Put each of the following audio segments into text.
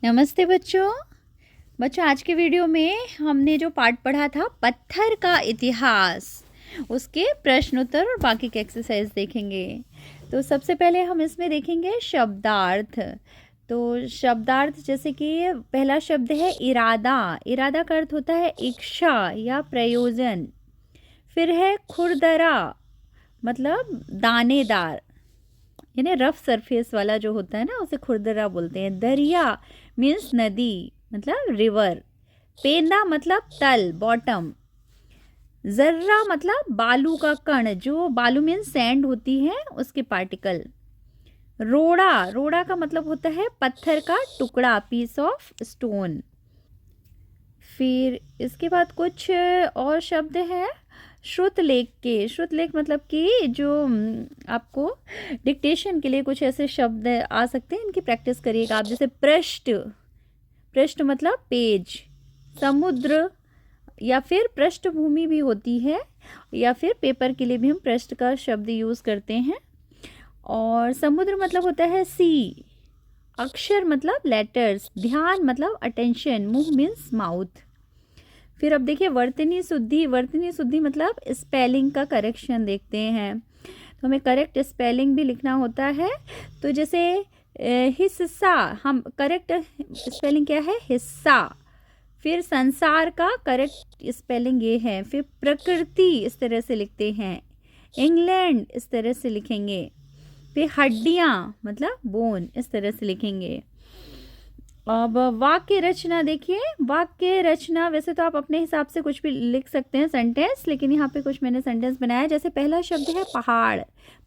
नमस्ते बच्चों। आज के वीडियो में हमने जो पार्ट पढ़ा था पत्थर का इतिहास, उसके प्रश्न उत्तर और बाकी के एक्सरसाइज देखेंगे। तो सबसे पहले हम इसमें देखेंगे शब्दार्थ। तो शब्दार्थ जैसे कि पहला शब्द है इरादा। इरादा का अर्थ होता है इच्छा या प्रयोजन। फिर है खुरदरा, मतलब दानेदार, यानी रफ सरफेस वाला जो होता है ना उसे खुरदरा बोलते हैं। दरिया मीन्स नदी, मतलब रिवर। पेंदा मतलब तल, बॉटम। जर्रा मतलब बालू का कण, जो बालू मीन्स सैंड होती है उसके पार्टिकल। रोड़ा, रोड़ा का मतलब होता है पत्थर का टुकड़ा, पीस ऑफ स्टोन। फिर इसके बाद कुछ और शब्द हैं श्रुतलेख के। श्रुतलेख मतलब कि जो आपको डिक्टेशन के लिए कुछ ऐसे शब्द आ सकते हैं, इनकी प्रैक्टिस करिएगा आप। जैसे पृष्ठ, पृष्ठ मतलब पेज। समुद्र या फिर पृष्ठभूमि भी होती है, या फिर पेपर के लिए भी हम पृष्ठ का शब्द यूज़ करते हैं। और समुद्र मतलब होता है सी। अक्षर मतलब लेटर्स। ध्यान मतलब अटेंशन। मुंह मीन्स माउथ। फिर अब देखिए वर्तनी शुद्धि। वर्तनी शुद्धि मतलब स्पेलिंग का करेक्शन देखते हैं, तो हमें करेक्ट स्पेलिंग भी लिखना होता है। तो जैसे हिस्सा, हम करेक्ट स्पेलिंग क्या है? हिस्सा। फिर संसार का करेक्ट स्पेलिंग ये है। फिर प्रकृति इस तरह से लिखते हैं। इंग्लैंड इस तरह से लिखेंगे। फिर हड्डियाँ मतलब बोन, इस तरह से लिखेंगे। अब वाक्य रचना देखिए। वाक्य रचना वैसे तो आप अपने हिसाब से कुछ भी लिख सकते हैं सेंटेंस, लेकिन यहाँ पे कुछ मैंने सेंटेंस बनाया। जैसे पहला शब्द है पहाड़,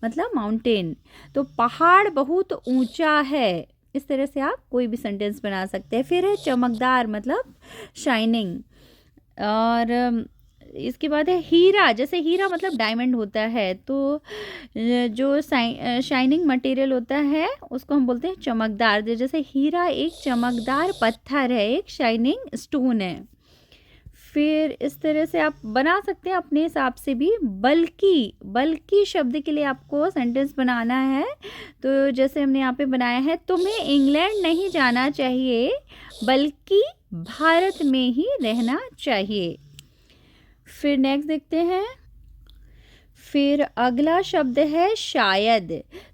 मतलब माउंटेन। तो पहाड़ बहुत ऊंचा है, इस तरह से आप कोई भी सेंटेंस बना सकते हैं। फिर है चमकदार, मतलब शाइनिंग। और इसके बाद है हीरा। जैसे हीरा मतलब डायमंड होता है, तो जो शाइनिंग मटेरियल होता है उसको हम बोलते हैं चमकदार। जैसे हीरा एक चमकदार पत्थर है, एक शाइनिंग स्टोन है। फिर इस तरह से आप बना सकते हैं अपने हिसाब से भी। बल्कि, बल्कि शब्द के लिए आपको सेंटेंस बनाना है। तो जैसे हमने यहाँ पे बनाया है, तुम्हें इंग्लैंड नहीं जाना चाहिए बल्कि भारत में ही रहना चाहिए। फिर नेक्स्ट देखते हैं। फिर अगला शब्द है शायद।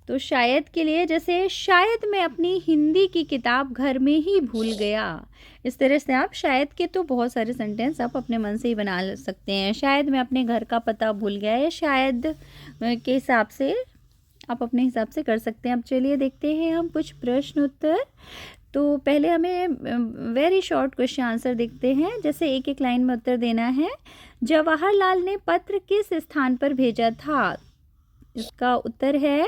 तो शायद के लिए जैसे शायद मैं अपनी हिंदी की किताब घर में ही भूल गया, इस तरह से आप शायद के तो बहुत सारे सेंटेंस आप अपने मन से ही बना सकते हैं। शायद मैं अपने घर का पता भूल गया, या शायद के हिसाब से आप अपने हिसाब से कर सकते हैं। अब चलिए देखते हैं हम कुछ प्रश्न उत्तर। तो पहले हमें वेरी शॉर्ट क्वेश्चन आंसर देखते हैं। जैसे एक एक लाइन में उत्तर देना है। जवाहरलाल ने पत्र किस स्थान पर भेजा था? इसका उत्तर है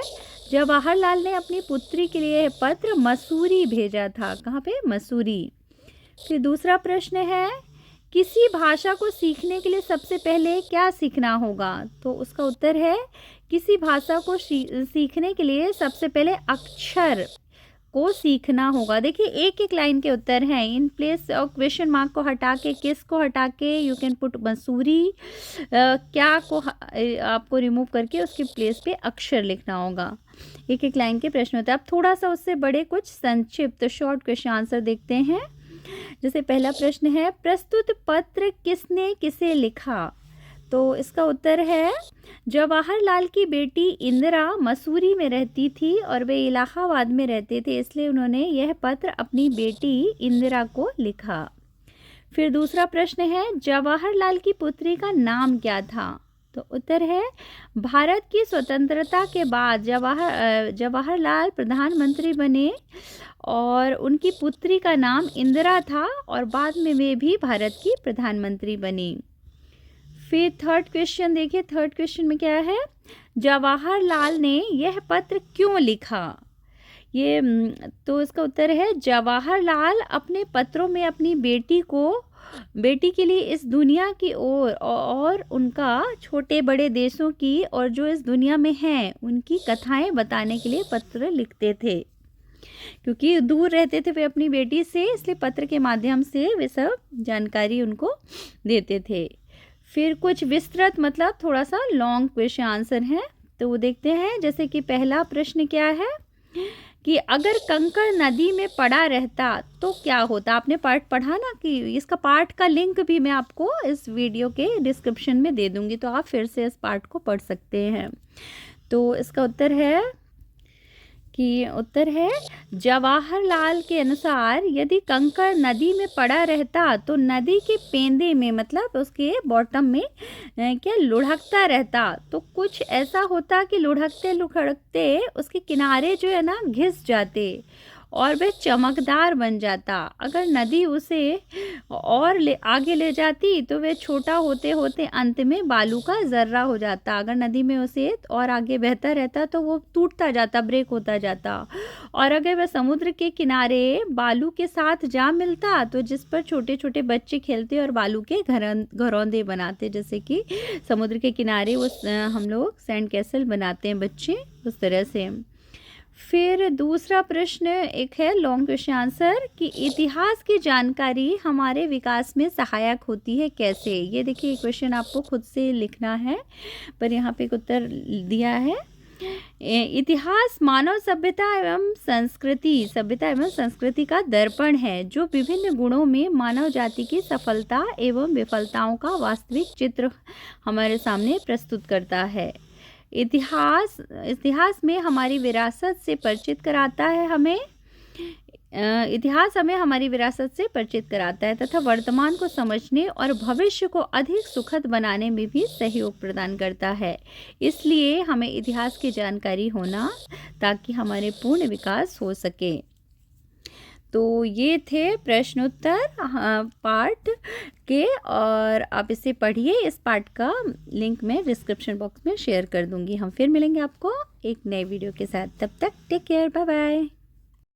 जवाहरलाल ने अपनी पुत्री के लिए पत्र मसूरी भेजा था। कहाँ पे? मसूरी। फिर दूसरा प्रश्न है, किसी भाषा को सीखने के लिए सबसे पहले क्या सीखना होगा? तो उसका उत्तर है किसी भाषा को सीखने के लिए सबसे पहले अक्षर को सीखना होगा। देखिए एक एक लाइन के उत्तर हैं। In place of question mark को हटा के, किस को हटा के यू कैन पुट मसूरी। क्या को आपको रिमूव करके उसके प्लेस पे अक्षर लिखना होगा। एक एक लाइन के प्रश्न होते हैं। अब थोड़ा सा उससे बड़े कुछ संक्षिप्त शॉर्ट क्वेश्चन आंसर देखते हैं। जैसे पहला प्रश्न है, प्रस्तुत पत्र किसने किसे लिखा? तो इसका उत्तर है जवाहरलाल की बेटी इंदिरा मसूरी में रहती थी और वे इलाहाबाद में रहते थे, इसलिए उन्होंने यह पत्र अपनी बेटी इंदिरा को लिखा। फिर दूसरा प्रश्न है, जवाहरलाल की पुत्री का नाम क्या था? तो उत्तर है भारत की स्वतंत्रता के बाद जवाहरलाल प्रधानमंत्री बने और उनकी पुत्री का नाम इंदिरा था, और बाद में वे भी भारत की प्रधानमंत्री बनी। फिर थर्ड क्वेश्चन देखिए। थर्ड क्वेश्चन में क्या है, जवाहरलाल ने यह पत्र क्यों लिखा? ये तो इसका उत्तर है जवाहरलाल अपने पत्रों में अपनी बेटी के लिए इस दुनिया की ओर और उनका छोटे बड़े देशों की और जो इस दुनिया में हैं उनकी कथाएं बताने के लिए पत्र लिखते थे, क्योंकि दूर रहते थे वे अपनी बेटी से, इसलिए पत्र के माध्यम से वे सब जानकारी उनको देते थे। फिर कुछ विस्तृत मतलब थोड़ा सा लॉन्ग क्वेश्चन आंसर है, तो वो देखते हैं। जैसे कि पहला प्रश्न क्या है कि अगर कंकड़ नदी में पड़ा रहता तो क्या होता। आपने पार्ट पढ़ा ना, कि इसका पार्ट का लिंक भी मैं आपको इस वीडियो के डिस्क्रिप्शन में दे दूंगी, तो आप फिर से इस पार्ट को पढ़ सकते हैं। तो इसका उत्तर है जवाहरलाल के अनुसार यदि कंकड़ नदी में पड़ा रहता तो नदी के पेंदे में, मतलब उसके बॉटम में क्या लुढ़कता रहता, तो कुछ ऐसा होता कि लुढ़कते लुढ़कते उसके किनारे जो है ना घिस जाते और वह चमकदार बन जाता। अगर नदी उसे और आगे ले जाती तो वह छोटा होते होते अंत में बालू का जर्रा हो जाता। अगर नदी में उसे और आगे बहता रहता तो वो टूटता जाता, ब्रेक होता जाता। और अगर वह समुद्र के किनारे बालू के साथ जा मिलता तो जिस पर छोटे छोटे बच्चे खेलते और बालू के घरौंदे बनाते, जैसे कि समुद्र के किनारे वो हम लोग सैंड कैसल बनाते हैं बच्चे, उस तरह से। फिर दूसरा प्रश्न एक है लॉन्ग क्वेश्चन आंसर, कि इतिहास की जानकारी हमारे विकास में सहायक होती है कैसे। ये देखिए क्वेश्चन आपको खुद से लिखना है, पर यहाँ पे एक उत्तर दिया है। इतिहास मानव सभ्यता एवं संस्कृति का दर्पण है, जो विभिन्न गुणों में मानव जाति की सफलता एवं विफलताओं का वास्तविक चित्र हमारे सामने प्रस्तुत करता है। इतिहास में हमारी विरासत से परिचित कराता है इतिहास हमें हमारी विरासत से परिचित कराता है तथा वर्तमान को समझने और भविष्य को अधिक सुखद बनाने में भी सहयोग प्रदान करता है। इसलिए हमें इतिहास की जानकारी होना ताकि हमारे पूर्ण विकास हो सके। तो ये थे प्रश्नोत्तर पार्ट के, और आप इसे पढ़िए। इस पार्ट का लिंक मैं डिस्क्रिप्शन बॉक्स में शेयर कर दूंगी। हम फिर मिलेंगे आपको एक नए वीडियो के साथ। तब तक टेक केयर, बाय बाय।